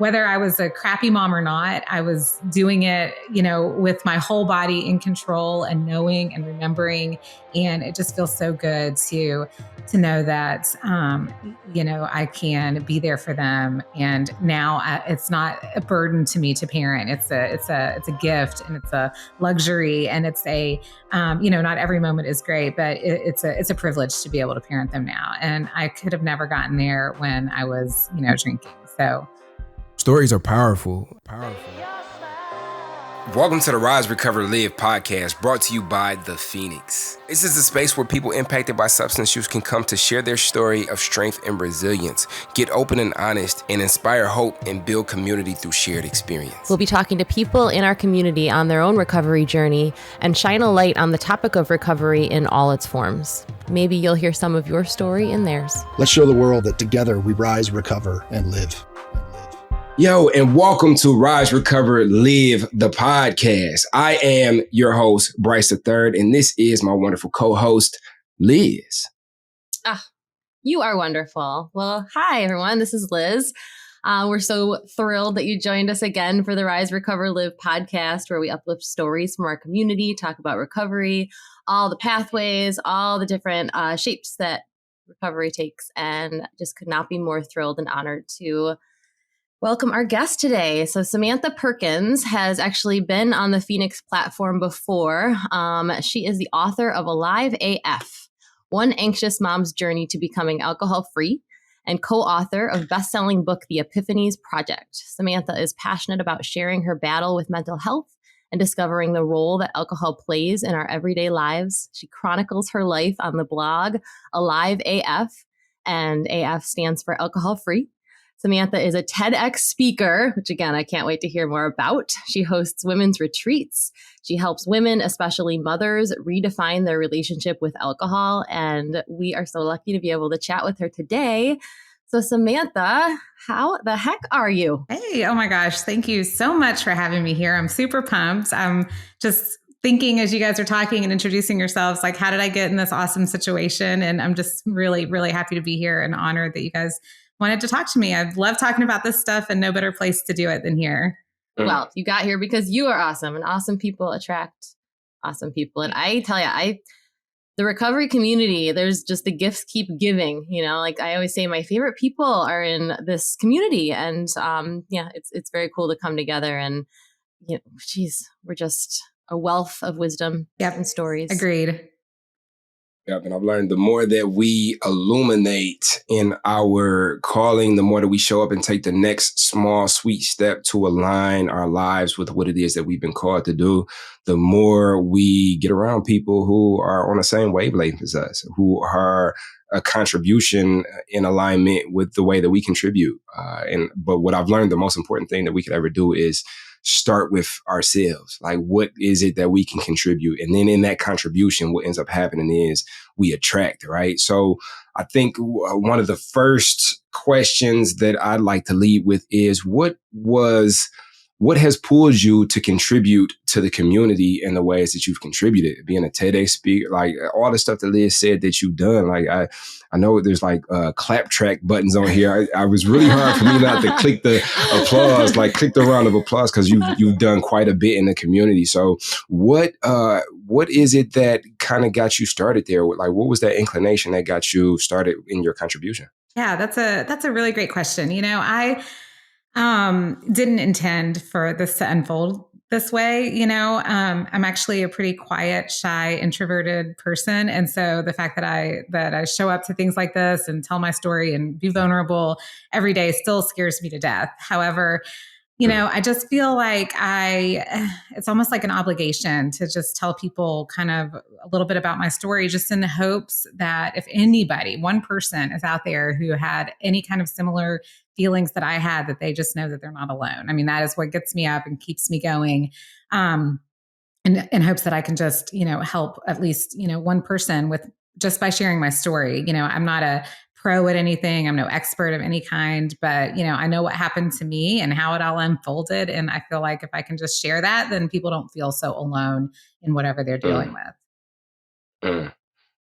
whether I was a crappy mom or not, I was doing it, with my whole body in control and knowing and remembering. And it just feels so good to know that, I can be there for them. And now it's not a burden to me to parent. It's a gift, and it's a luxury, and it's not every moment is great, but it's a privilege to be able to parent them now. And I could have never gotten there when I was, drinking. So stories are powerful. Welcome to the Rise, Recover, Live podcast, brought to you by The Phoenix. This is a space where people impacted by substance use can come to share their story of strength and resilience, get open and honest, and inspire hope and build community through shared experience. We'll be talking to people in our community on their own recovery journey and shine a light on the topic of recovery in all its forms. Maybe you'll hear some of your story in theirs. Let's show the world that together we rise, recover, and live. Yo, and welcome to Rise, Recover, Live, the podcast. I am your host, Bryce III, and this is my wonderful co-host, Liz. You are wonderful. Well, hi, everyone. This is Liz. We're so thrilled that you joined us again for the Rise, Recover, Live podcast, where we uplift stories from our community, talk about recovery, all the pathways, all the different shapes that recovery takes, and just could not be more thrilled and honored to welcome our guest today. So Samantha Perkins has actually been on the Phoenix platform before. She is the author of Alive AF, One Anxious Mom's Journey to Becoming Alcohol-Free, and co-author of best-selling book, The Epiphanies Project. Samantha is passionate about sharing her battle with mental health and discovering the role that alcohol plays in our everyday lives. She chronicles her life on the blog Alive AF, and AF stands for alcohol-free. Samantha is a TEDx speaker, which again, I can't wait to hear more about. She hosts women's retreats. She helps women, especially mothers, redefine their relationship with alcohol. And we are so lucky to be able to chat with her today. So Samantha, how the heck are you? Hey, oh my gosh. Thank you so much for having me here. I'm super pumped. I'm just thinking as you guys are talking and introducing yourselves, like, how did I get in this awesome situation? And I'm just really, really happy to be here and honored that you guys wanted to talk to me. I love talking about this stuff, and no better place to do it than here. Well, you got here because you are awesome, and awesome people attract awesome people. And I tell you, the recovery community, there's just the gifts keep giving, like I always say, my favorite people are in this community. And it's very cool to come together, and, we're just a wealth of wisdom and stories. Agreed. Yep, and I've learned the more that we illuminate in our calling, the more that we show up and take the next small, sweet step to align our lives with what it is that we've been called to do, the more we get around people who are on the same wavelength as us, who are a contribution in alignment with the way that we contribute. But what I've learned, the most important thing that we could ever do is start with ourselves. Like, what is it that we can contribute? And then in that contribution, what ends up happening is we attract, right? So I think one of the first questions that I'd like to lead with is what has pulled you to contribute to the community in the ways that you've contributed? Being a TEDx speaker, like all the stuff that Liz said that you've done, like I know there's like clap track buttons on here. I was really hard for me not to click the applause, like click the round of applause, because you've done quite a bit in the community. So what is it that kind of got you started there? Like, what was that inclination that got you started in your contribution? Yeah, that's a really great question. I didn't intend for this to unfold this way. I'm actually a pretty quiet, shy, introverted person. And so the fact that I show up to things like this and tell my story and be vulnerable every day still scares me to death. However, I just feel like it's almost like an obligation to just tell people kind of a little bit about my story, just in the hopes that if anybody, one person is out there who had any kind of similar feelings that I had, that they just know that they're not alone. I mean, that is what gets me up and keeps me going. In hopes that I can just, help at least, one person with just by sharing my story. I'm not a pro at anything. I'm no expert of any kind, but I know what happened to me and how it all unfolded. And I feel like if I can just share that, then people don't feel so alone in whatever they're dealing with.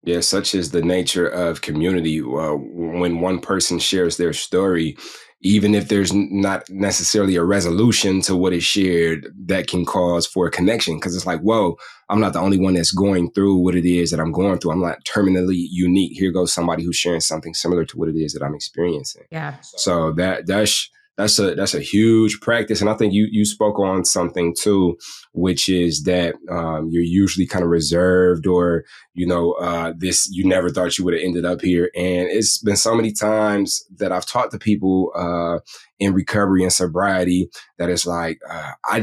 Yeah, such is the nature of community. When one person shares their story, even if there's not necessarily a resolution to what is shared, that can cause for a connection. Because it's like, whoa, I'm not the only one that's going through what it is that I'm going through. I'm not terminally unique. Here goes somebody who's sharing something similar to what it is that I'm experiencing. Yeah. So that's a huge practice. And I think you spoke on something too, which is that you're usually kind of reserved, or this, you never thought you would have ended up here. And it's been so many times that I've talked to people in recovery and sobriety that it's like, I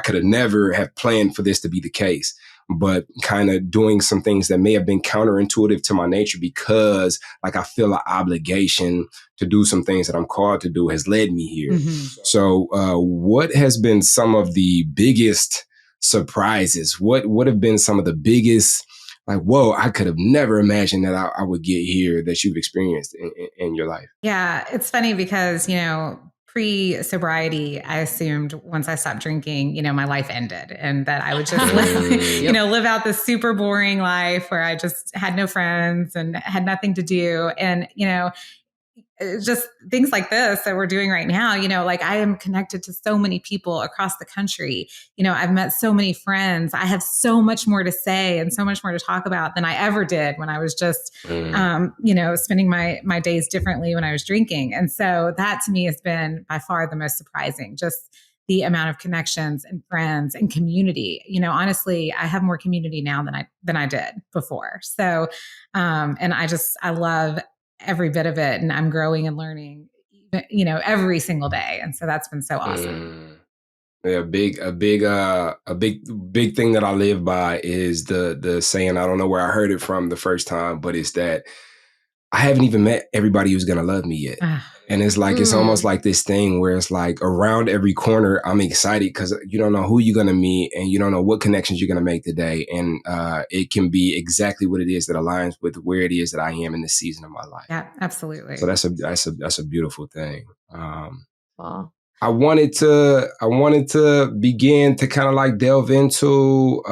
could have never have planned for this to be the case, but kind of doing some things that may have been counterintuitive to my nature, because like I feel an obligation to do some things that I'm called to do, has led me here. Mm-hmm. So what has been some of the biggest surprises? What have been some of the biggest, like, whoa, I could have never imagined that I would get here, that you've experienced in your life? Yeah, it's funny because, pre-sobriety, I assumed once I stopped drinking, my life ended, and that I would just live out this super boring life where I just had no friends and had nothing to do. And, just things like this that we're doing right now, like I am connected to so many people across the country. I've met so many friends. I have so much more to say and so much more to talk about than I ever did when I was just, spending my days differently when I was drinking. And so that to me has been by far the most surprising, just the amount of connections and friends and community. Honestly, I have more community now than I did before. So, and I love every bit of it, and I'm growing and learning, every single day. And so that's been so awesome. Yeah, big thing that I live by is the saying. I don't know where I heard it from the first time, but it's that I haven't even met everybody who's gonna love me yet. And it's like, it's almost like this thing where it's like around every corner, I'm excited because you don't know who you're going to meet and you don't know what connections you're going to make today. And it can be exactly what it is that aligns with where it is that I am in this season of my life. Yeah, absolutely. So that's a beautiful thing. Wow. I wanted to begin to kind of like delve into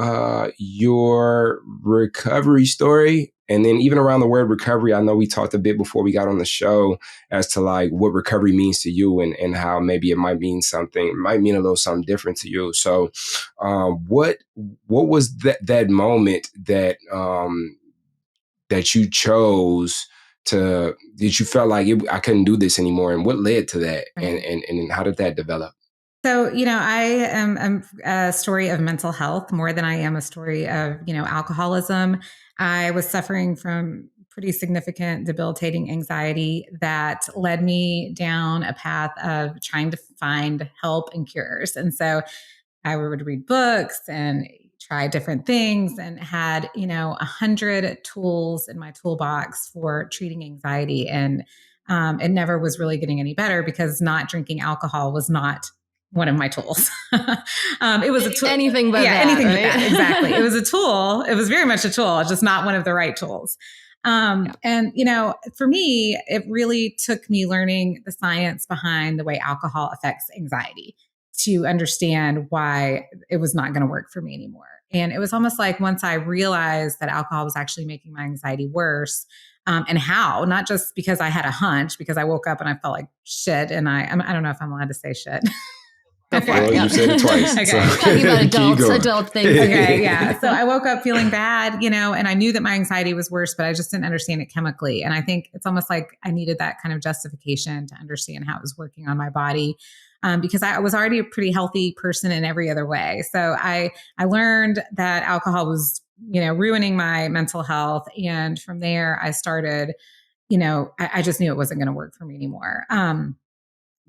your recovery story. And then even around the word recovery, I know we talked a bit before we got on the show as to like what recovery means to you, and how maybe it might mean a little something different to you. So what was that moment that that you chose to, did you felt like I couldn't do this anymore, and what led to that? Right. And how did that develop? So, I am a story of mental health more than I am a story of, alcoholism. I was suffering from pretty significant debilitating anxiety that led me down a path of trying to find help and cures. And so I would read books and try different things, and had, 100 tools in my toolbox for treating anxiety. And it never was really getting any better because not drinking alcohol was not one of my tools. It was a tool. Anything but that. Anything right? but that. Exactly. It was a tool. It was very much a tool, just not one of the right tools. And, for me, it really took me learning the science behind the way alcohol affects anxiety to understand why it was not going to work for me anymore. And it was almost like once I realized that alcohol was actually making my anxiety worse, and how, not just because I had a hunch, because I woke up and I felt like shit. And I don't know if I'm allowed to say shit. Okay. Well, you said it twice. Okay. So. Talking about adult things. Okay, yeah. So I woke up feeling bad, and I knew that my anxiety was worse, but I just didn't understand it chemically. And I think it's almost like I needed that kind of justification to understand how it was working on my body. Because I was already a pretty healthy person in every other way. So I learned that alcohol was, ruining my mental health. And from there, I started, I just knew it wasn't going to work for me anymore.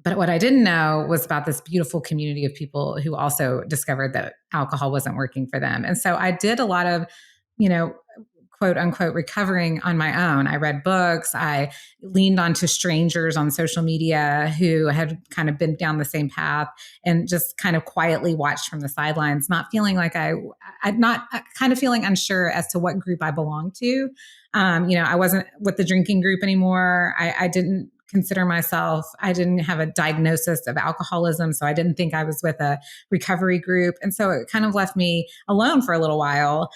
But what I didn't know was about this beautiful community of people who also discovered that alcohol wasn't working for them. And so I did a lot of, quote unquote, recovering on my own. I read books. I leaned onto strangers on social media who had kind of been down the same path, and just kind of quietly watched from the sidelines, not feeling like kind of feeling unsure as to what group I belonged to. I wasn't with the drinking group anymore. I didn't consider myself, I didn't have a diagnosis of alcoholism. So I didn't think I was with a recovery group. And so it kind of left me alone for a little while.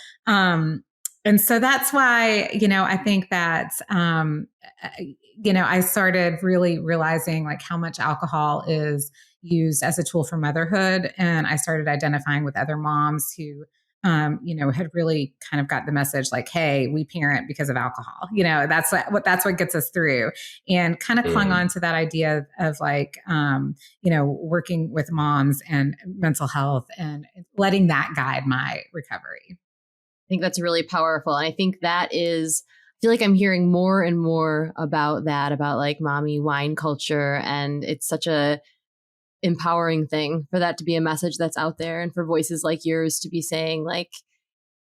And so that's why, I think that, I started really realizing like how much alcohol is used as a tool for motherhood. And I started identifying with other moms who, had really kind of got the message like, hey, we parent because of alcohol. That's what gets us through, and kind of clung on to that idea of like, working with moms and mental health and letting that guide my recovery. I think that's really powerful. And I think that is, I feel like I'm hearing more and more about that, about like mommy wine culture. And it's such a empowering thing for that to be a message that's out there, and for voices like yours to be saying like,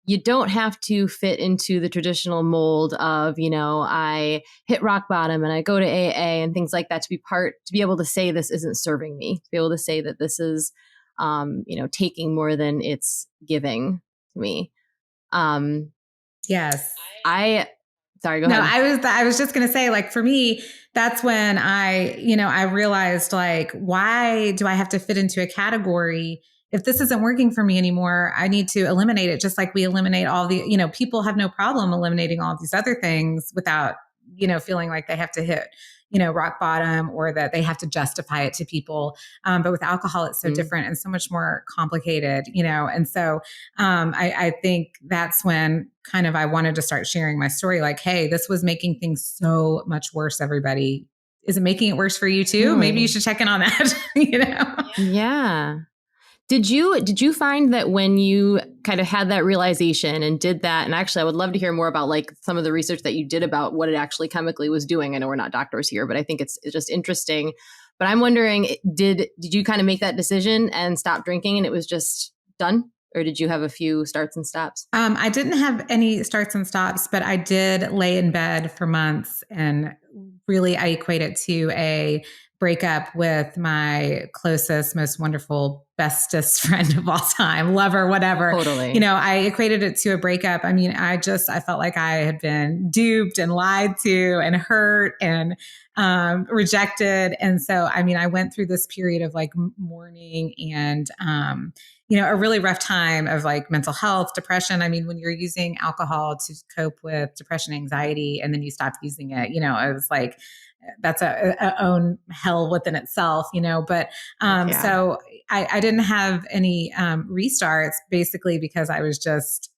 you don't have to fit into the traditional mold of, I hit rock bottom and I go to AA and things like that, to be able to say this isn't serving me, to be able to say that this is, taking more than it's giving to me. Yes. Sorry, go ahead. I was just going to say, like, for me, that's when I realized like, why do I have to fit into a category? If this isn't working for me anymore, I need to eliminate it. Just like we eliminate all the, people have no problem eliminating all these other things without, feeling like they have to hit, rock bottom, or that they have to justify it to people. But with alcohol, it's so different and so much more complicated, And so I think that's when kind of I wanted to start sharing my story. Like, hey, this was making things so much worse, everybody. Is it making it worse for you too? Maybe you should check in on that, Yeah. Did you find that when you kind of had that realization and did that, and actually I would love to hear more about like some of the research that you did about what it actually chemically was doing. I know we're not doctors here, but I think it's just interesting. But I'm wondering, did you kind of make that decision and stop drinking and it was just done? Or did you have a few starts and stops? I didn't have any starts and stops, but I did lay in bed for months, and really I equate it to a breakup with my closest, most wonderful, bestest friend of all time, lover, whatever. Totally. I equated it to a breakup. I mean, I felt like I had been duped and lied to and hurt and rejected. And so, I mean, I went through this period of like mourning and, a really rough time of like mental health, depression. I mean, when you're using alcohol to cope with depression, anxiety, and then you stop using it, it was like, that's a own hell within itself, but so I didn't have any restarts, basically because I was just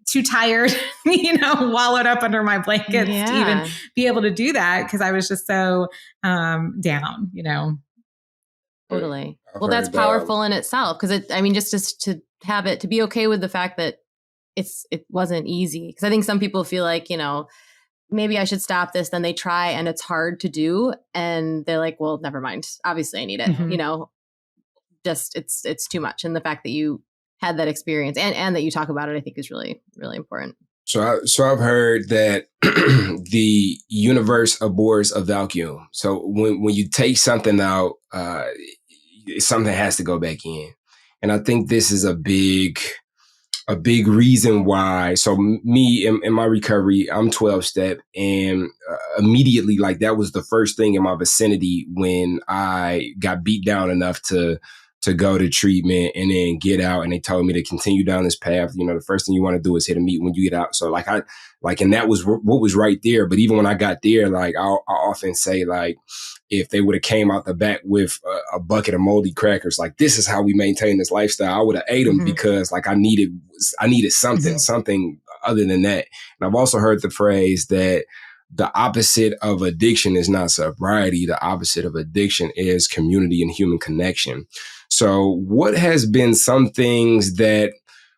too tired, wallowed up under my blankets to even be able to do that, because I was just so down, Totally. Well, that's powerful in itself, because just to have it, to be okay with the fact that it wasn't easy. Because I think some people feel like, maybe I should stop this. Then they try and it's hard to do. And they're like, well, never mind. Obviously I need it, just it's too much. And the fact that you had that experience and that you talk about it, I think is really, really important. So I've heard that the universe abhors a vacuum. So when you take something out, something has to go back in. And I think this is a big reason why. So me in my recovery, I'm 12 step, and immediately, like, that was the first thing in my vicinity when I got beat down enough to go to treatment and then get out. And they told me to continue down this path. The first thing you want to do is hit a meet when you get out. So and that was what was right there. But even when I got there, like I often say, like, if they would have came out the back with a bucket of moldy crackers, like, this is how we maintain this lifestyle, I would have ate them, because like I needed something other than that. And I've also heard the phrase that the opposite of addiction is not sobriety. The opposite of addiction is community and human connection. So what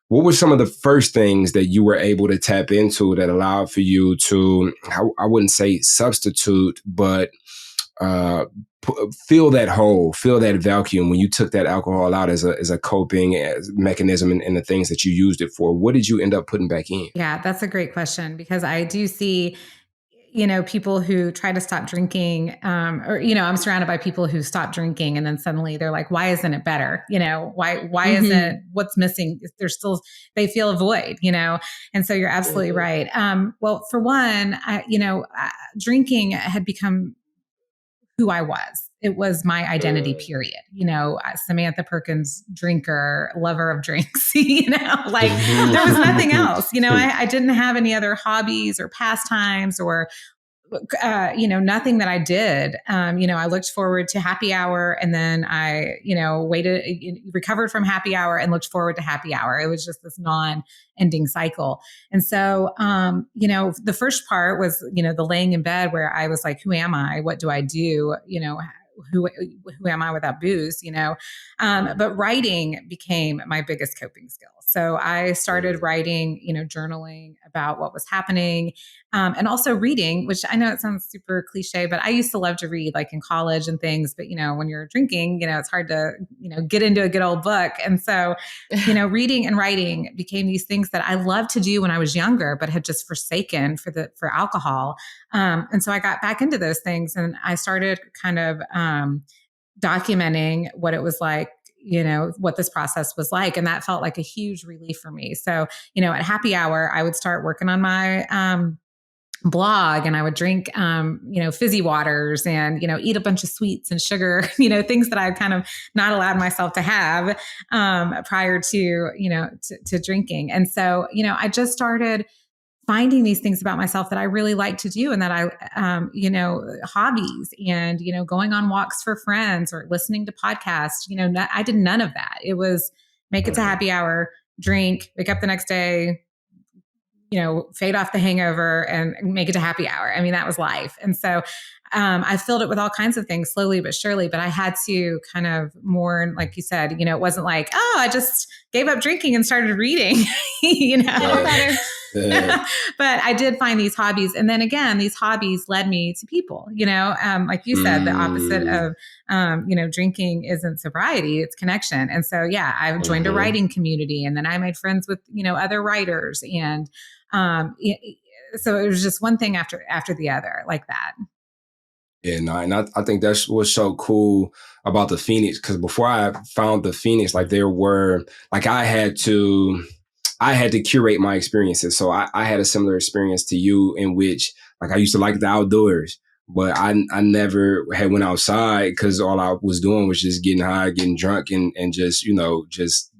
were some of the first things that you were able to tap into that allowed for you to, I wouldn't say substitute, but fill that hole, fill that vacuum when you took that alcohol out as a coping mechanism and the things that you used it for? What did you end up putting back in? Yeah, that's a great question, because I do see, people who try to stop drinking, or, I'm surrounded by people who stop drinking and then suddenly they're like, why isn't it better? Why isn't, what's missing? They feel a void, and so you're absolutely right. Well, for one, drinking had become who I was. It was my identity, period. Samantha Perkins, drinker, lover of drinks, like there was nothing else. I didn't have any other hobbies or pastimes or nothing that I did. I looked forward to happy hour, and then I, recovered from happy hour and looked forward to happy hour. It was just this non-ending cycle. And so, the first part was, the laying in bed where I was like, who am I? What do I do? Who am I without booze, but writing became my biggest coping skill. So I started writing, journaling about what was happening, and also reading, which I know it sounds super cliche, but I used to love to read like in college and things. But, when you're drinking, it's hard to, get into a good old book. And so, reading and writing became these things that I loved to do when I was younger, but had just forsaken for alcohol. And so I got back into those things, and I started kind of documenting what it was like, what this process was like. And that felt like a huge relief for me. So, at happy hour, I would start working on my blog, and I would drink, fizzy waters and, eat a bunch of sweets and sugar, things that I kind of not allowed myself to have prior to, to drinking. And so, I just started finding these things about myself that I really like to do, and that I, hobbies and, going on walks for friends or listening to podcasts, I did none of that. It was make it to happy hour, drink, wake up the next day, fade off the hangover and make it to happy hour. I mean, that was life. And so I filled it with all kinds of things slowly but surely, but I had to kind of mourn, like you said, it wasn't like, oh, I just gave up drinking and started reading, better. But I did find these hobbies. And then again, these hobbies led me to people, like you said, the opposite of, drinking isn't sobriety, it's connection. And so, yeah, I joined a writing community, and then I made friends with, other writers. And so it was just one thing after the other like that. Yeah, no, and I think that's what's so cool about the Phoenix, because before I found the Phoenix, like there were, like I had to curate my experiences. So I had a similar experience to you, in which like I used to like the outdoors, but I never had went outside, because all I was doing was just getting high, getting drunk, and just,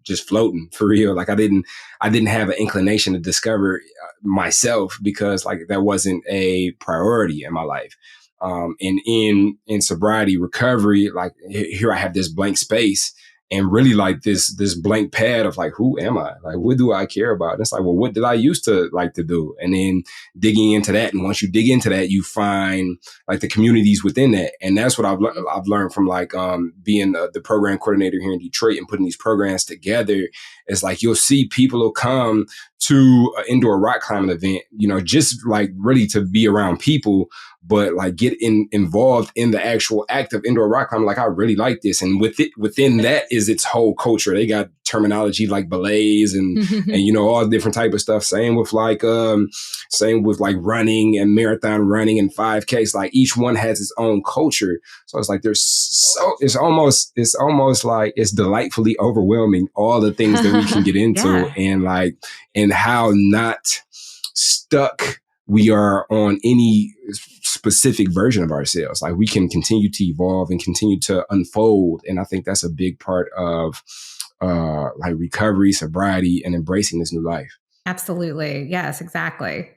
just floating for real. Like I didn't have an inclination to discover myself, because like that wasn't a priority in my life. And in sobriety recovery, like here I have this blank space, and really like this blank pad of like, who am I? Like, what do I care about? And it's like, well, what did I used to like to do? And then digging into that. And once you dig into that, you find like the communities within that. And that's what I've learned from like being the program coordinator here in Detroit and putting these programs together. It's like, you'll see people will come to an indoor rock climbing event, just like really to be around people, but like get involved in the actual act of indoor rock climbing. Like, I really like this. And within that is its whole culture. They got terminology like belays and all different type of stuff. Same with like running and marathon running and 5Ks. Like each one has its own culture. So it's like it's almost like it's delightfully overwhelming, all the things that we can get into and how not stuck we are on any specific version of ourselves. Like we can continue to evolve and continue to unfold. And I think that's a big part of like recovery, sobriety, and embracing this new life. Absolutely. Yes, exactly.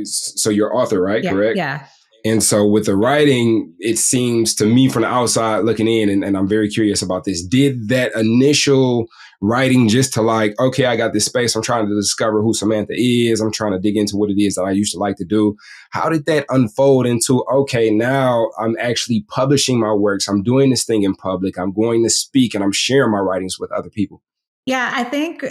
So you're author, right? Yeah, correct? Yeah. And so with the writing, it seems to me from the outside looking in, and I'm very curious about this, did that initial writing just to like, okay, I got this space, I'm trying to discover who Samantha is, I'm trying to dig into what it is that I used to like to do. How did that unfold into, okay, now I'm actually publishing my works, I'm doing this thing in public, I'm going to speak, and I'm sharing my writings with other people? Yeah, I think,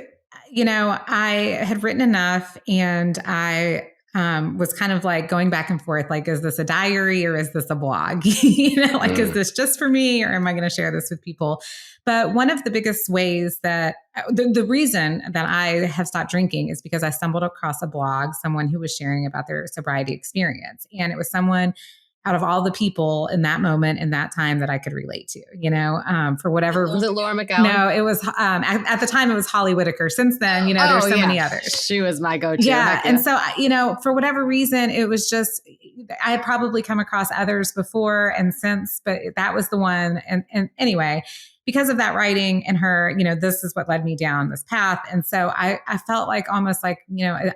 I had written enough, and I was kind of like going back and forth, like, is this a diary or is this a blog? Is this just for me, or am I going to share this with people? But one of the biggest ways that the reason that I have stopped drinking is because I stumbled across a blog, someone who was sharing about their sobriety experience. And it was someone out of all the people in that moment, in that time, that I could relate to, for whatever. Was it Laura McGowan? No, it was, at the time it was Holly Whitaker. Since then, there's so many others. She was my go-to. Yeah. And so, for whatever reason, it was just, I had probably come across others before and since, but that was the one. And anyway, because of that writing and her, this is what led me down this path. And so I felt like almost like,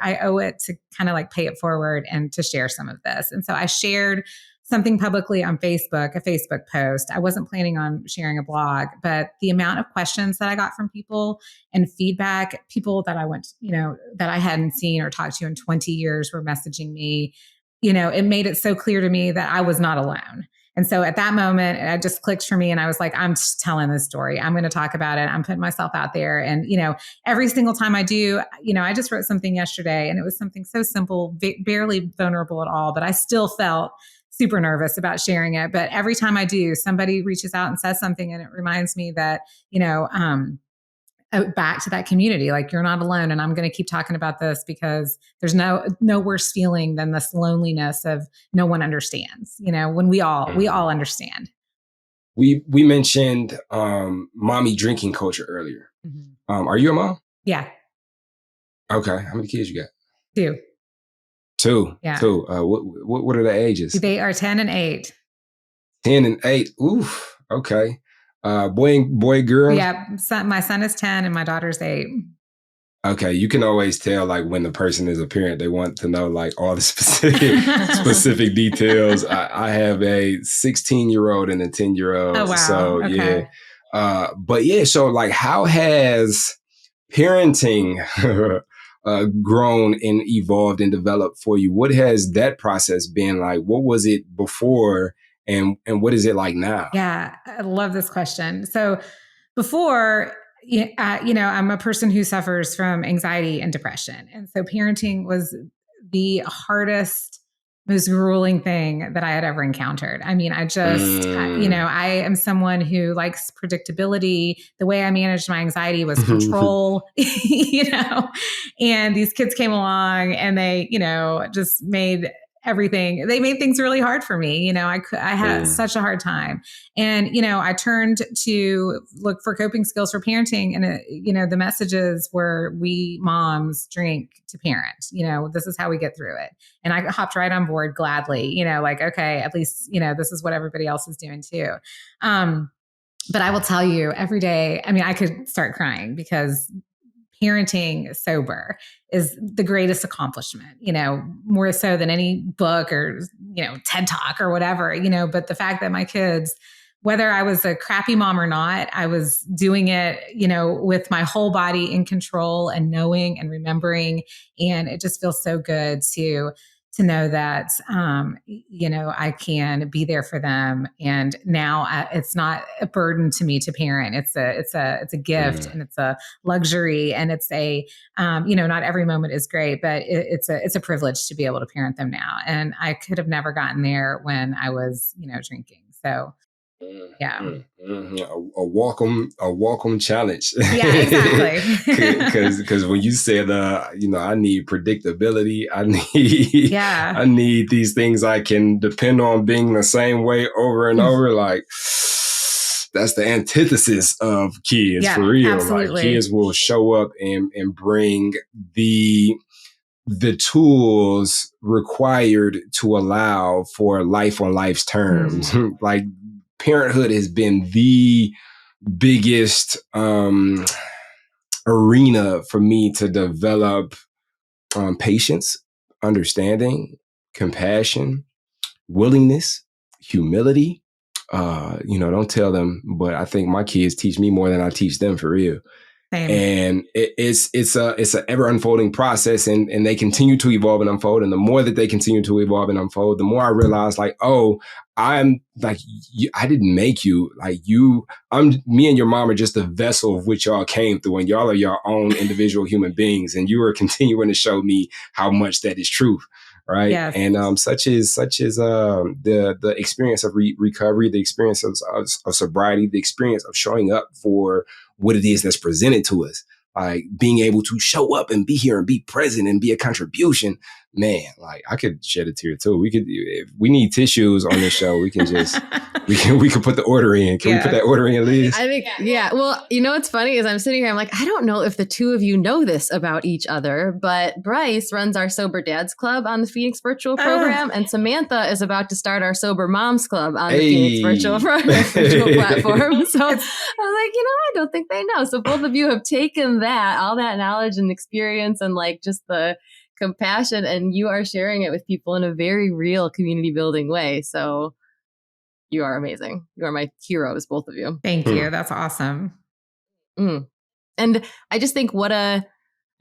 I owe it to kind of like pay it forward and to share some of this. And so I shared something publicly on Facebook, a Facebook post. I wasn't planning on sharing a blog, but the amount of questions that I got from people and feedback, people that I went, that I hadn't seen or talked to in 20 years were messaging me, it made it so clear to me that I was not alone. And so at that moment, it just clicked for me. And I was like, I'm just telling this story. I'm going to talk about it. I'm putting myself out there. And, every single time I do, I just wrote something yesterday and it was something so simple, barely vulnerable at all, but I still felt super nervous about sharing it. But every time I do, somebody reaches out and says something and it reminds me that, back to that community, like you're not alone. And I'm going to keep talking about this because there's no worse feeling than this loneliness of no one understands, when we all understand. We mentioned mommy drinking culture earlier. Mm-hmm. Are you a mom? Yeah. Okay. How many kids you got? 2. 2. Yeah. 2. What are the ages? They are 10 and 8. 10 and 8. Oof. Okay. Boy, girl. Yeah. My son is 10 and my daughter's 8. Okay. You can always tell like when the person is a parent, they want to know like all the specific details. I have a 16-year-old and a 10-year-old. Oh, wow. So okay. yeah. But yeah, so like how has parenting grown and evolved and developed for you? What has that process been like? What was it before and what is it like now? Yeah, I love this question. So before, I'm a person who suffers from anxiety and depression. And so parenting was the hardest, most grueling thing that I had ever encountered. I mean, I am someone who likes predictability. The way I managed my anxiety was control, and these kids came along and they, just made they made things really hard for me. I had such a hard time. And, I turned to look for coping skills for parenting. And, the messages were, we moms drink to parent, this is how we get through it. And I hopped right on board gladly, okay, at least, this is what everybody else is doing too. But I will tell you every day, I could start crying because parenting sober is the greatest accomplishment, more so than any book or, TED Talk or whatever, but the fact that my kids, whether I was a crappy mom or not, I was doing it, with my whole body in control and knowing and remembering. And it just feels so good to know that, I can be there for them. And now it's not a burden to me to parent. It's a gift and it's a luxury and it's not every moment is great, but it's a privilege to be able to parent them now. And I could have never gotten there when I was, drinking. So yeah. A welcome challenge. Yeah, exactly. Because when you said, I need predictability, I need these things I can depend on being the same way over and over. Like that's the antithesis of kids for real. Absolutely. Like kids will show up and bring the tools required to allow for life on life's terms. Like parenthood has been the biggest arena for me to develop patience, understanding, compassion, willingness, humility. Don't tell them, but I think my kids teach me more than I teach them for real. Same. And it's a ever unfolding process, and they continue to evolve and unfold. And the more that they continue to evolve and unfold, the more I realize, like, oh, I'm like, I didn't make you. Like me and your mom are just a vessel of which y'all came through, and y'all are your own individual human beings, and you are continuing to show me how much that is true. Right. Yes. And such is the experience of recovery, the experience of sobriety, the experience of showing up for what it is that's presented to us, like being able to show up and be here and be present and be a contribution. Man, like I could shed a tear too. If we need tissues on this show, we can just We can put the order in. Can we put that order in, Liz? I think, yeah. Well, you know what's funny is I'm sitting here, I'm like, I don't know if the two of you know this about each other, but Bryce runs our Sober Dads Club on the Phoenix Virtual Program, and Samantha is about to start our Sober Moms Club on the Phoenix Virtual platform. So I was like, I don't think they know. So both of you have taken all that knowledge and experience and like just the compassion, and you are sharing it with people in a very real community building way. So you are amazing. You are my heroes, both of you. Thank you. That's awesome. And I just think I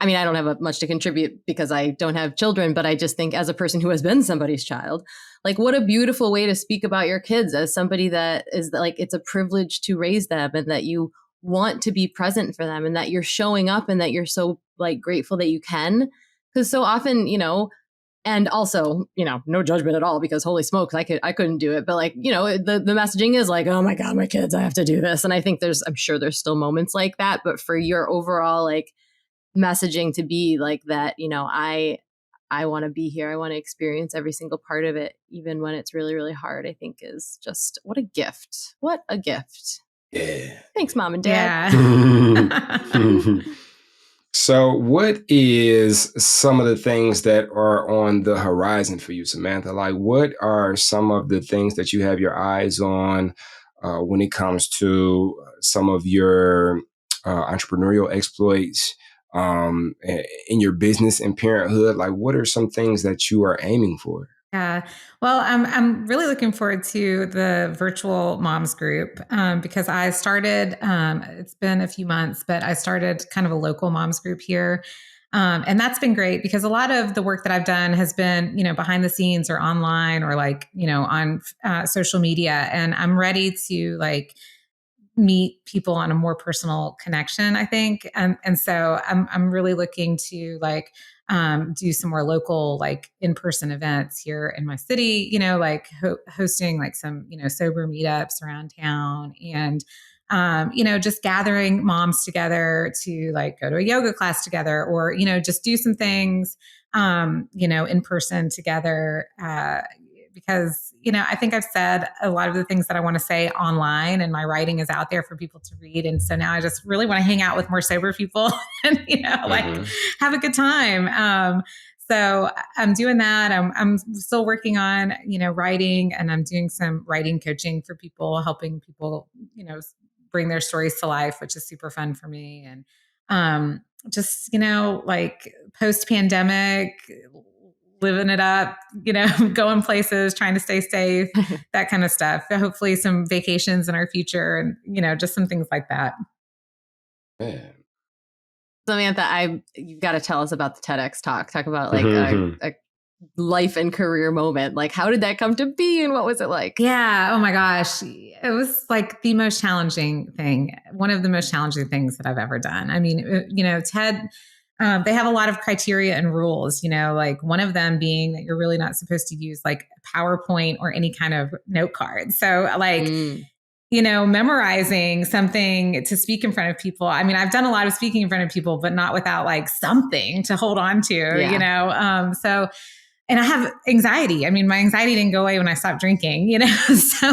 don't have much to contribute because I don't have children, but I just think as a person who has been somebody's child, like what a beautiful way to speak about your kids as somebody that is like, it's a privilege to raise them and that you want to be present for them and that you're showing up and that you're so like grateful that you can. Because so often, and also, no judgment at all because holy smokes, I couldn't do it. But like, the messaging is like, oh my God, my kids, I have to do this. And I think I'm sure there's still moments like that. But for your overall like messaging to be like that, I want to be here. I want to experience every single part of it, even when it's really, really hard, I think is just what a gift. What a gift. Yeah. Thanks, Mom and Dad. Yeah. So what is some of the things that are on the horizon for you, Samantha? Like what are some of the things that you have your eyes on when it comes to some of your entrepreneurial exploits in your business and parenthood? Like what are some things that you are aiming for? Yeah. Well, I'm really looking forward to the virtual moms group because I started, it's been a few months, but I started kind of a local moms group here. And that's been great because a lot of the work that I've done has been, behind the scenes or online or like, on social media. And I'm ready to like meet people on a more personal connection, I think. And so I'm really looking to like, do some more local, like in-person events here in my city, like hosting like some, sober meetups around town and, just gathering moms together to like go to a yoga class together or, just do some things, in person together, because, I think I've said a lot of the things that I want to say online and my writing is out there for people to read. And so now I just really want to hang out with more sober people and, like have a good time. So I'm doing that. I'm still working on, writing and I'm doing some writing coaching for people, helping people, bring their stories to life, which is super fun for me. And just, like post-pandemic, living it up, going places, trying to stay safe, that kind of stuff. Hopefully some vacations in our future and, just some things like that. Man. Samantha, you've got to tell us about the TEDx talk. Talk about like a life and career moment. Like, how did that come to be and what was it like? Yeah. Oh my gosh. It was like the most challenging thing. One of the most challenging things that I've ever done. I mean, TED, they have a lot of criteria and rules, like one of them being that you're really not supposed to use like PowerPoint or any kind of note card. So like, memorizing something to speak in front of people. I mean, I've done a lot of speaking in front of people, but not without like something to hold on to, so, and I have anxiety. I mean, my anxiety didn't go away when I stopped drinking, so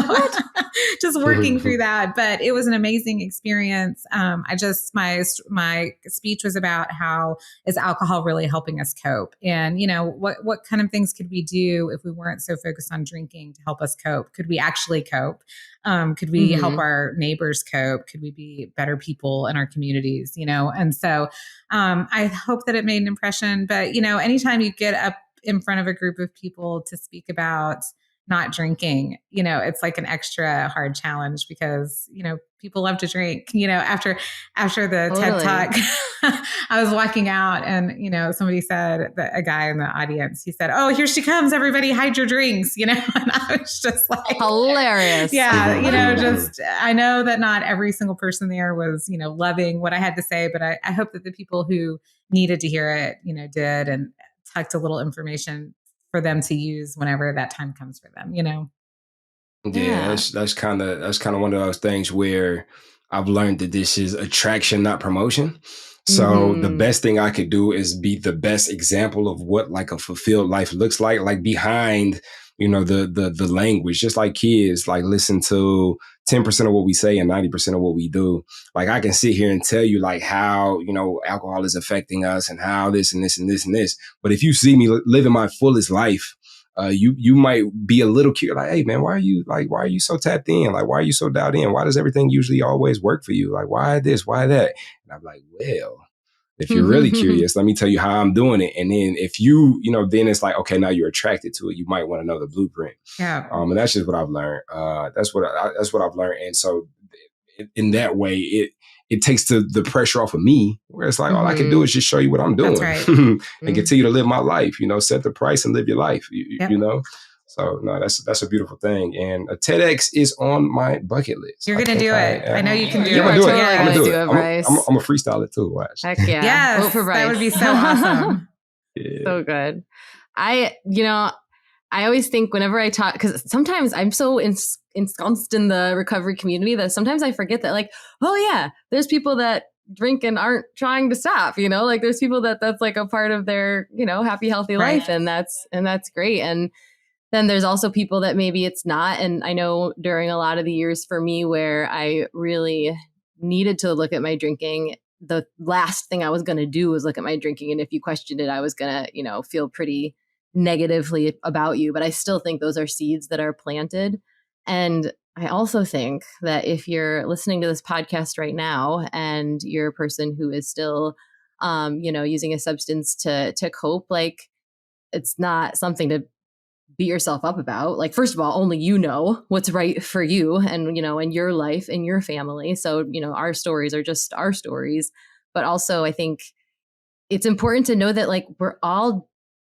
just working through that, but it was an amazing experience. My speech was about how is alcohol really helping us cope? And, what kind of things could we do if we weren't so focused on drinking to help us cope? Could we actually cope? Could we help our neighbors cope? Could we be better people in our communities, And so I hope that it made an impression, but, anytime you get up in front of a group of people to speak about not drinking, it's like an extra hard challenge because, people love to drink, after the Totally. TED Talk, I was walking out and, somebody said that a guy in the audience, he said, "Oh, here she comes, everybody hide your drinks," and I was just like, hilarious. Yeah. Just, I know that not every single person there was, loving what I had to say, but I hope that the people who needed to hear it, did and tucked a little information for them to use whenever that time comes for them, Yeah, that's kind of one of those things where I've learned that this is attraction, not promotion. So the best thing I could do is be the best example of what like a fulfilled life looks like behind, the language, just like kids, like listen to 10% of what we say and 90% of what we do. Like I can sit here and tell you like how, alcohol is affecting us and how this and this and this and this. But if you see me living my fullest life, you might be a little curious, like, hey man, why are you so tapped in? Like, why are you so dialed in? Why does everything usually always work for you? Like, why this, why that? And I'm like, well, if you're really curious, let me tell you how I'm doing it. And then if then it's like, okay, now you're attracted to it. You might want to know the blueprint. Yeah. And that's just what I've learned. That's what I've learned. And so in that way, it takes the pressure off of me, where it's like, all I can do is just show you what I'm doing. That's right. And continue to live my life, set the price and live your life, Yep. So no, that's a beautiful thing. And a TEDx is on my bucket list. You're going to do it. I know you can do You it. are totally I'm gonna gonna do it, Bryce. I'm gonna freestyle it too. Watch. Heck yeah. Yes, Vote for Bryce. that would be so awesome. Yeah. So good. I always think whenever I talk, because sometimes I'm so ensconced in the recovery community that sometimes I forget that, like, oh yeah, there's people that drink and aren't trying to stop, like there's people that's like a part of their, happy, healthy life. And that's great. And then there's also people that maybe it's not. And I know during a lot of the years for me where I really needed to look at my drinking, the last thing I was going to do was look at my drinking. And if you questioned it, I was going to, feel pretty negatively about you. But I still think those are seeds that are planted. And I also think that if you're listening to this podcast right now and you're a person who is still, using a substance to cope, like it's not something to beat yourself up about. Like, first of all, only you know what's right for you and, in your life and your family. So, our stories are just our stories. But also, I think it's important to know that, like, we're all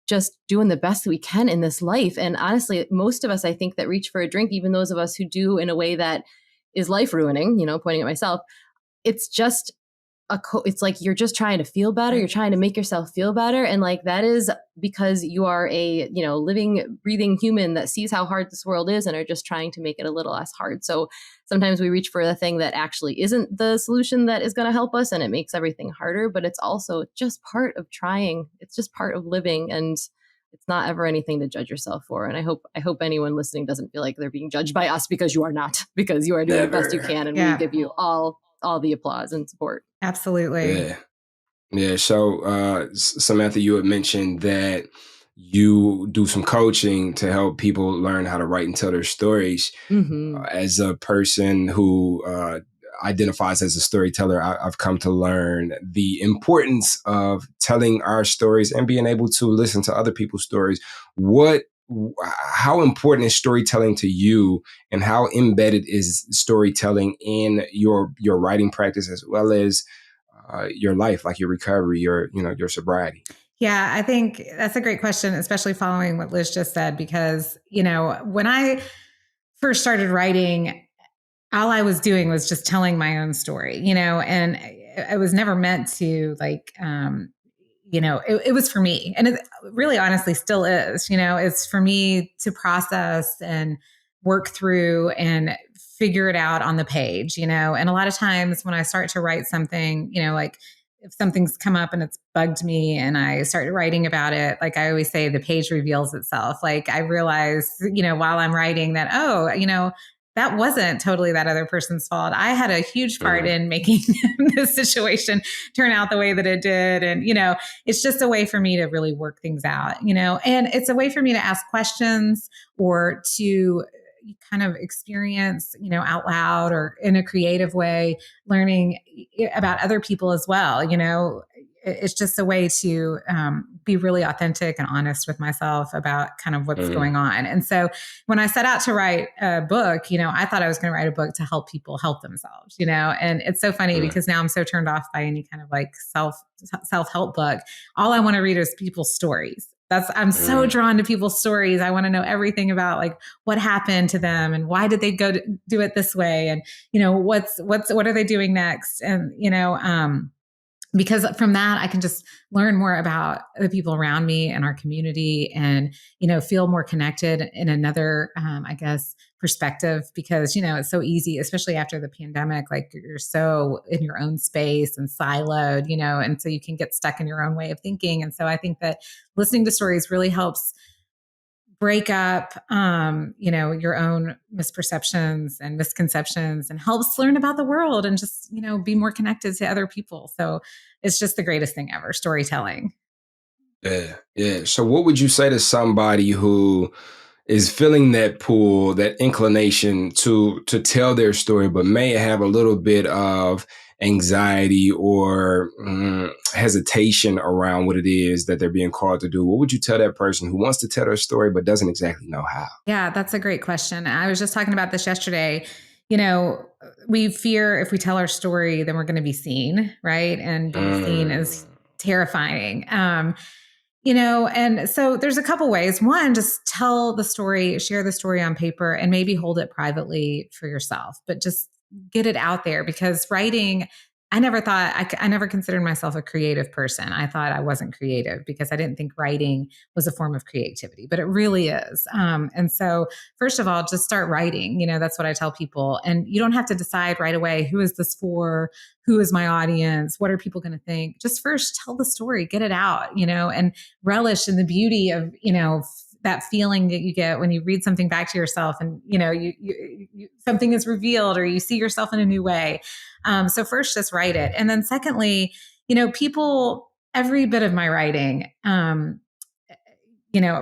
just doing the best that we can in this life. And honestly, most of us, I think, that reach for a drink, even those of us who do in a way that is life ruining, pointing at myself, it's just it's like you're just trying to feel better. You're trying to make yourself feel better. And like that is because you are a, living, breathing human that sees how hard this world is and are just trying to make it a little less hard. So sometimes we reach for the thing that actually isn't the solution that is going to help us, and it makes everything harder, but it's also just part of trying. It's just part of living, and it's not ever anything to judge yourself for. And I hope anyone listening doesn't feel like they're being judged by us, because you are not, because you are doing the best you can. And we give you all the applause and support. Absolutely. Yeah. So, Samantha, you had mentioned that you do some coaching to help people learn how to write and tell their stories. As a person who identifies as a storyteller, I've come to learn the importance of telling our stories and being able to listen to other people's stories. How important is storytelling to you, and how embedded is storytelling in your writing practice as well as your life, like your recovery, your sobriety? Yeah, I think that's a great question, especially following what Liz just said, because, when I first started writing, all I was doing was just telling my own story, and I was never meant to it was for me, and it really honestly still is, it's for me to process and work through and figure it out on the page, and a lot of times when I start to write something, like if something's come up and it's bugged me and I start writing about it, like I always say, the page reveals itself. Like I realize, while I'm writing that, that wasn't totally that other person's fault. I had a huge part in making this situation turn out the way that it did. And, it's just a way for me to really work things out, and it's a way for me to ask questions or to kind of experience, out loud or in a creative way, learning about other people as well. It's just a way to be really authentic and honest with myself about kind of what's going on. And so when I set out to write a book, I thought I was going to write a book to help people help themselves, and it's so funny because now I'm so turned off by any kind of like self-help book. All I want to read is people's stories. I'm so drawn to people's stories. I want to know everything about like what happened to them and why did they go to do it this way? And, what are they doing next? And, because from that, I can just learn more about the people around me and our community and, feel more connected in another, I guess, perspective, because, it's so easy, especially after the pandemic, like you're so in your own space and siloed, and so you can get stuck in your own way of thinking. And so I think that listening to stories really helps break up, your own misperceptions and misconceptions, and helps learn about the world and just, be more connected to other people. So it's just the greatest thing ever, storytelling. Yeah. Yeah. So what would you say to somebody who is feeling that pull, that inclination to tell their story, but may have a little bit of anxiety or hesitation around what it is that they're being called to do? What would you tell that person who wants to tell their story but doesn't exactly know how? Yeah, that's a great question. I was just talking about this yesterday. We fear if we tell our story, then we're going to be seen, right? And being seen is terrifying. And so there's a couple ways. One, just tell the story, share the story on paper, and maybe hold it privately for yourself, but just get it out there, because writing, I never thought, I never considered myself a creative person. I thought I wasn't creative because I didn't think writing was a form of creativity, but it really is. And so first of all, just start writing. That's what I tell people. And you don't have to decide right away, who is this for? Who is my audience? What are people going to think? Just first tell the story, get it out, and relish in the beauty of, that feeling that you get when you read something back to yourself and, you something is revealed or you see yourself in a new way. So first, just write it. And then secondly, people, every bit of my writing,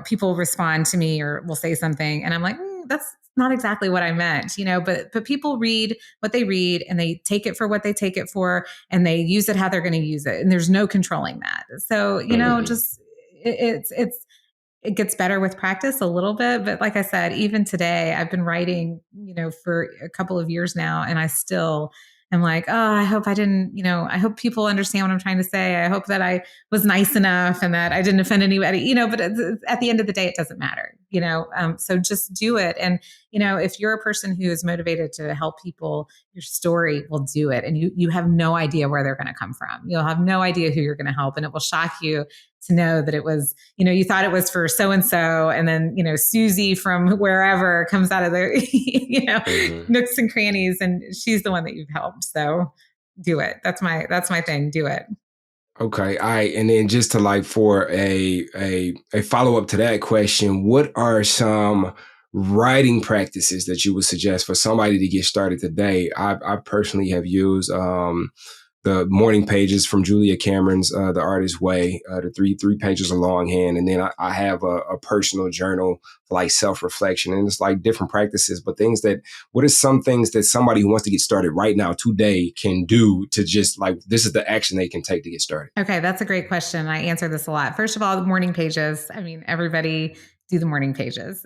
people respond to me or will say something and I'm like, that's not exactly what I meant, but people read what they read and they take it for what they take it for, and they use it how they're going to use it. And there's no controlling that. So, just it gets better with practice a little bit. But like I said, even today, I've been writing, for a couple of years now, and I still am like, oh, I hope I didn't, I hope people understand what I'm trying to say. I hope that I was nice enough and that I didn't offend anybody, but at the end of the day, it doesn't matter, so just do it. And, if you're a person who is motivated to help people, your story will do it. And you have no idea where they're going to come from. You'll have no idea who you're going to help. And it will shock you to know that it was, you thought it was for so-and-so. And then, Susie from wherever comes out of the, nooks and crannies. And she's the one that you've helped. So do it. That's my thing. Do it. Okay. All right. And then just to for a follow-up to that question, what are some writing practices that you would suggest for somebody to get started today? I personally have used the morning pages from Julia Cameron's The Artist's Way, the three pages of longhand. And then I have a personal journal for self-reflection. And it's different practices, but what are some things that somebody who wants to get started right now today can do to just this is the action they can take to get started? Okay, that's a great question. I answer this a lot. First of all, the morning pages. I mean, everybody do the morning pages.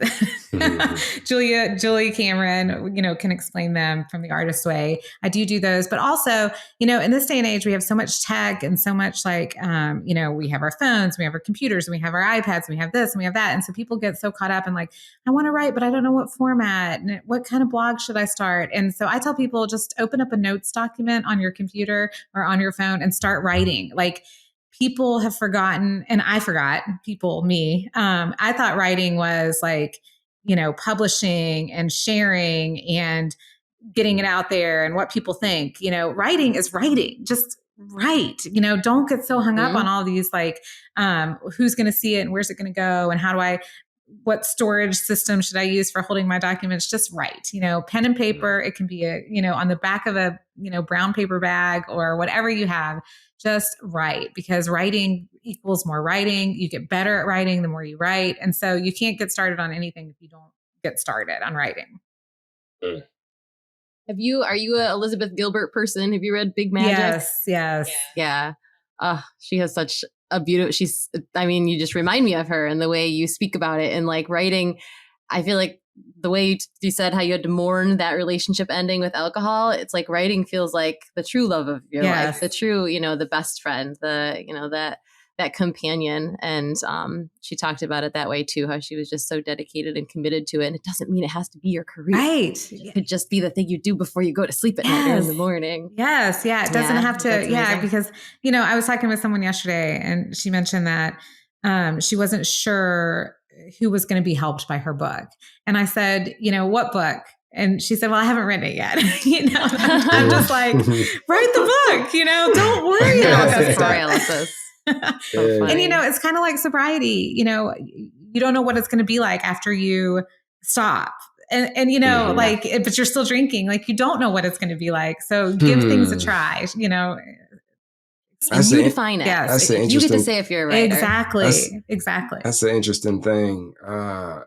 Julia Cameron, can explain them from The Artist's Way. I do those, but also, in this day and age, we have so much tech and so much we have our phones, we have our computers, and we have our iPads, and we have this and we have that. And so people get so caught up in I want to write, but I don't know what format and what kind of blog should I start? And so I tell people, just open up a notes document on your computer or on your phone and start writing. People have forgotten, and I forgot, me. I thought writing was publishing and sharing and getting it out there and what people think. Writing is writing. Just write. Don't get so hung up on all these who's going to see it and where's it going to go and what storage system should I use for holding my documents? Just write. Pen and paper. It can be on the back of a brown paper bag or whatever you have. Just write, because writing equals more writing. You get better at writing the more you write. And so you can't get started on anything if you don't get started on writing. Are you a Elizabeth Gilbert person? Have you read Big Magic? Yes. Yeah. She has such a beautiful, you just remind me of her and the way you speak about it and writing. I feel like the way you said how you had to mourn that relationship ending with alcohol, it's writing feels like the true love of your life, the true, the best friend, that companion. And she talked about it that way too, how she was just so dedicated and committed to it. And it doesn't mean it has to be your career. Right. It could just be the thing you do before you go to sleep at night or in the morning. Yes. Yeah. It doesn't have to. Yeah. Because, I was talking with someone yesterday and she mentioned that she wasn't sure who was going to be helped by her book. And I said, what book? And she said, well, I haven't written it yet. I'm just write the book, don't worry about that story, Alice. And, it's kind of like sobriety, you don't know what it's going to be like after you stop. And you know, like, but you're still drinking. Like, you don't know what it's going to be like. So give things a try, you know. And you define it. Yes. That's you get to say if you're a writer. Exactly. That's an interesting thing. I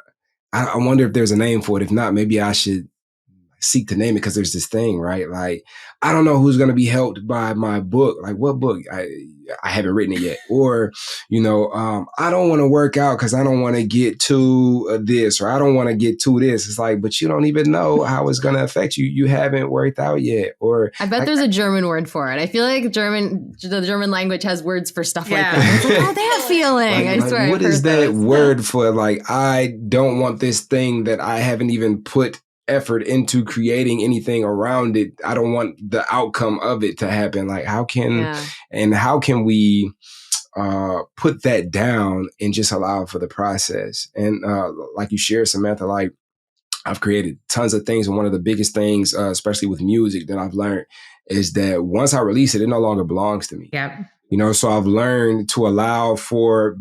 wonder if there's a name for it. If not, maybe I should seek to name it, because there's this thing, right? Like, I don't know who's going to be helped by my book. Like, what book? I haven't written it yet. Or, you know, I don't want to work out because I don't want to get to this, or I don't want to get to this. It's like, but you don't even know how it's going to affect you. You haven't worked out yet. Or I bet there's a German word for it. I feel like the German language has words for stuff like that. It's like, oh, that feeling. I swear. What is that word for? Like, I don't want this thing that I haven't even put effort into creating anything around it. I don't want the outcome of it to happen. Like, how can we put that down and just allow for the process? And like you shared, Samantha, like, I've created tons of things, and one of the biggest things, especially with music, that I've learned is that once I release it, it no longer belongs to me. Yeah. You know, so I've learned to allow for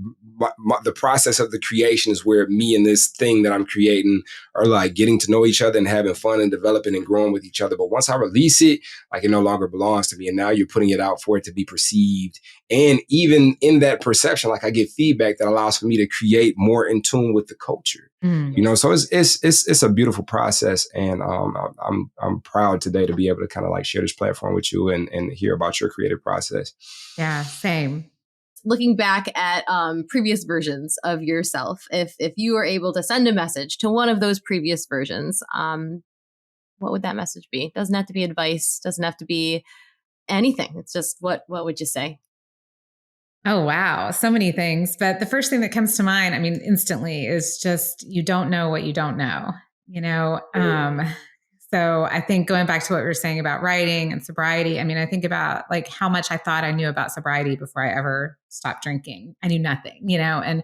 the process of the creation is where me and this thing that I'm creating are like getting to know each other and having fun and developing and growing with each other. But once I release it, like, it no longer belongs to me. And now you're putting it out for it to be perceived. And even in that perception, like, I get feedback that allows for me to create more in tune with the culture. You know, so it's a beautiful process. And I'm proud today to be able to kind of like share this platform with you and hear about your creative process. Yeah, same. Looking back at previous versions of yourself, if you were able to send a message to one of those previous versions, what would that message be? Doesn't have to be advice, doesn't have to be anything. It's just what would you say? Oh, wow. So many things. But the first thing that comes to mind, I mean, instantly, is just, you don't know what you don't know, you know? So I think going back to what we were saying about writing and sobriety, I mean, I think about like how much I thought I knew about sobriety before I ever stopped drinking. I knew nothing, you know, and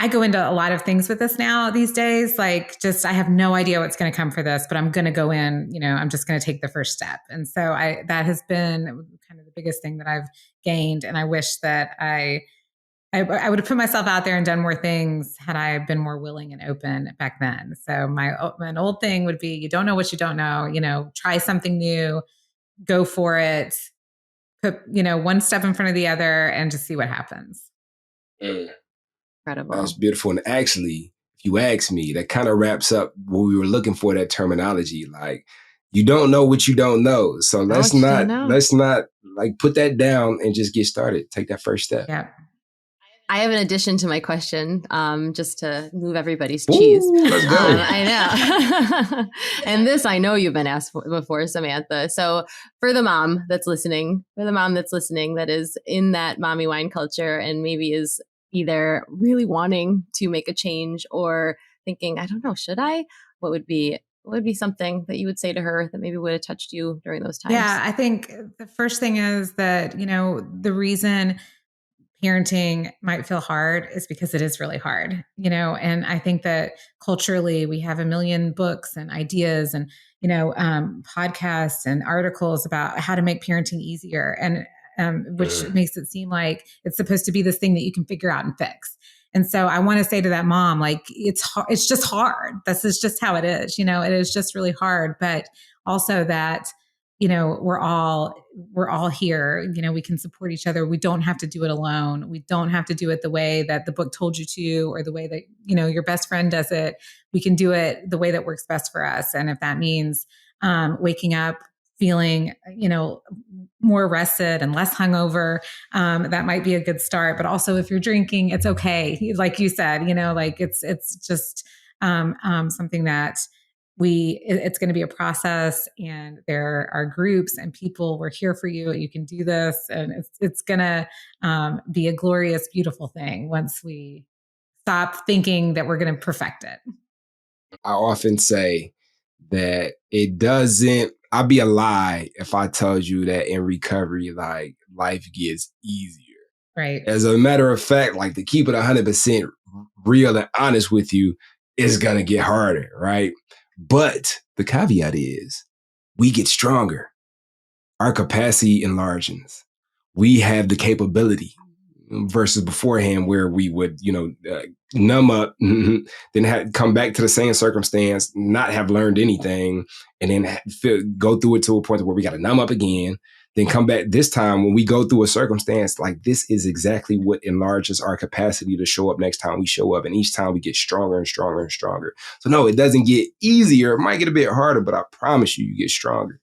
I go into a lot of things with this now these days. Like, just, I have no idea what's going to come for this, but I'm going to go in, you know, I'm just going to take the first step. And so that has been kind of the biggest thing that I've gained. And I wish that I would have put myself out there and done more things had I been more willing and open back then. So an old thing would be, you don't know what you don't know, you know, try something new, go for it, put, you know, one step in front of the other and just see what happens. Incredible. That's beautiful. And actually, if you ask me, that kind of wraps up what we were looking for, that terminology. Like, you don't know what you don't know. So let's not like put that down and just get started. Take that first step. Yeah. I have an addition to my question, just to move everybody's cheese. Let's go. I know. And this, I know you've been asked before, Samantha. So for the mom that's listening, that is in that mommy wine culture and maybe is either really wanting to make a change or thinking, I don't know, should I? What would be something that you would say to her that maybe would have touched you during those times? Yeah, I think the first thing is that, you know, the reason parenting might feel hard is because it is really hard, you know, and I think that culturally we have a million books and ideas and, you know, podcasts and articles about how to make parenting easier, and which makes it seem like it's supposed to be this thing that you can figure out and fix. And so I want to say to that mom, like, it's just hard. This is just how it is. You know, it is just really hard, but also that, you know, we're all here, you know, we can support each other. We don't have to do it alone. We don't have to do it the way that the book told you to, or the way that, you know, your best friend does it. We can do it the way that works best for us. And if that means waking up feeling, you know, more rested and less hungover, that might be a good start. But also if you're drinking, it's okay. Like you said, you know, like it's just something that it's going to be a process, and there are groups and people. We're here for you. You can do this. And it's going to be a glorious, beautiful thing once we stop thinking that we're going to perfect it. I often say that I'd be a lie if I told you that in recovery, like, life gets easier. Right. As a matter of fact, like, to keep it 100% real and honest with you, it's going to get harder, right? But the caveat is we get stronger. Our capacity enlarges. We have the capability. versus beforehand where we would, numb up, then come back to the same circumstance, not have learned anything, and then go through it to a point where we got to numb up again, then come back this time when we go through a circumstance, like this is exactly what enlarges our capacity to show up next time we show up. And each time we get stronger and stronger and stronger. So no, it doesn't get easier. It might get a bit harder, but I promise you get stronger.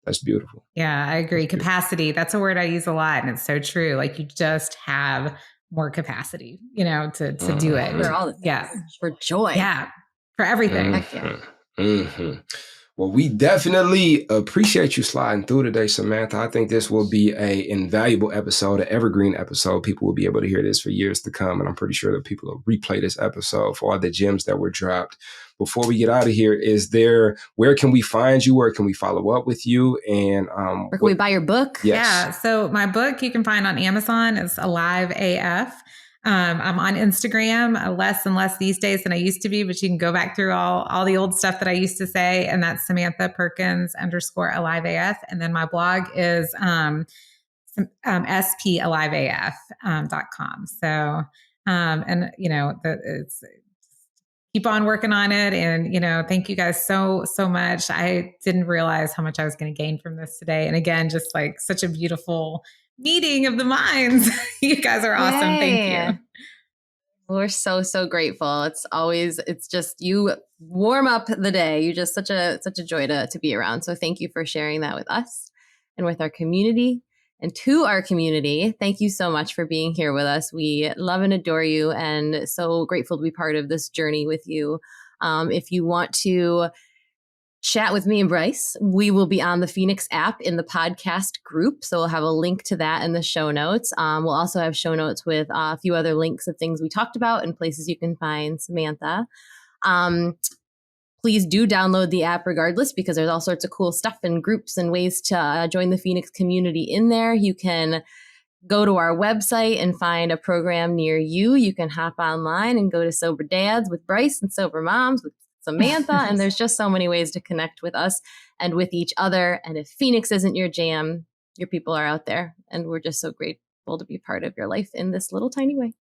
That's beautiful. Yeah, I agree. Capacity, that's a word I use a lot. And it's so true. Like you just have more capacity, to do it. For all the things. Yeah. For joy. Yeah. For everything. Heck yeah. Mm-hmm. Well, we definitely appreciate you sliding through today, Samantha. I think this will be an invaluable episode, an evergreen episode. People will be able to hear this for years to come. And I'm pretty sure that people will replay this episode for all the gems that were dropped. Before we get out of here, where can we find you? Where can we follow up with you? And where can we buy your book? Yes. Yeah. So my book you can find on Amazon. It's Alive AF. I'm on Instagram less and less these days than I used to be, but you can go back through all the old stuff that I used to say. And that's Samantha Perkins _Alive AF. And then my blog is spaliveaf.com. So, it's keep on working on it. And, thank you guys so much. I didn't realize how much I was going to gain from this today. And again, just like such a beautiful meeting of the minds. You guys are awesome. Yay. Thank you. We're so grateful. It's just you warm up the day. You're just such a joy to be around. So thank you for sharing that with us and with our community. And to our community, thank you so much for being here with us. We love and adore you and so grateful to be part of this journey with you. If you want to chat with me and Bryce, we will be on the Phoenix app in the podcast group. So we'll have a link to that in the show notes. We'll also have show notes with a few other links of things we talked about and places you can find Samantha. Please do download the app regardless, because there's all sorts of cool stuff and groups and ways to join the Phoenix community in there. You can go to our website and find a program near you. You can hop online and go to Sober Dads with Bryce and Sober Moms with Samantha. And there's just so many ways to connect with us and with each other. And if Phoenix isn't your jam, your people are out there. And we're just so grateful to be part of your life in this little tiny way.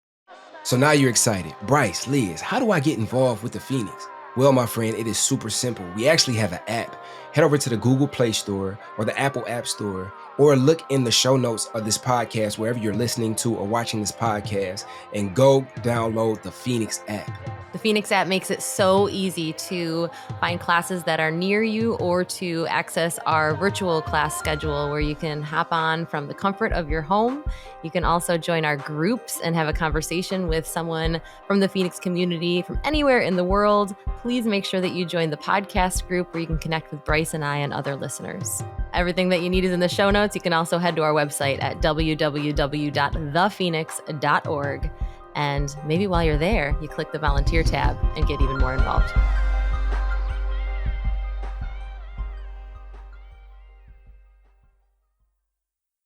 So now you're excited. Bryce, Liz, how do I get involved with the Phoenix? Well, my friend, it is super simple. We actually have an app. Head over to the Google Play Store or the Apple App Store, or look in the show notes of this podcast, wherever you're listening to or watching this podcast, and go download the Phoenix app. The Phoenix app makes it so easy to find classes that are near you or to access our virtual class schedule where you can hop on from the comfort of your home. You can also join our groups and have a conversation with someone from the Phoenix community from anywhere in the world. Please make sure that you join the podcast group where you can connect with Bryce and I and other listeners. Everything that you need is in the show notes. You can also head to our website at www.thephoenix.org. And maybe while you're there, you click the volunteer tab and get even more involved.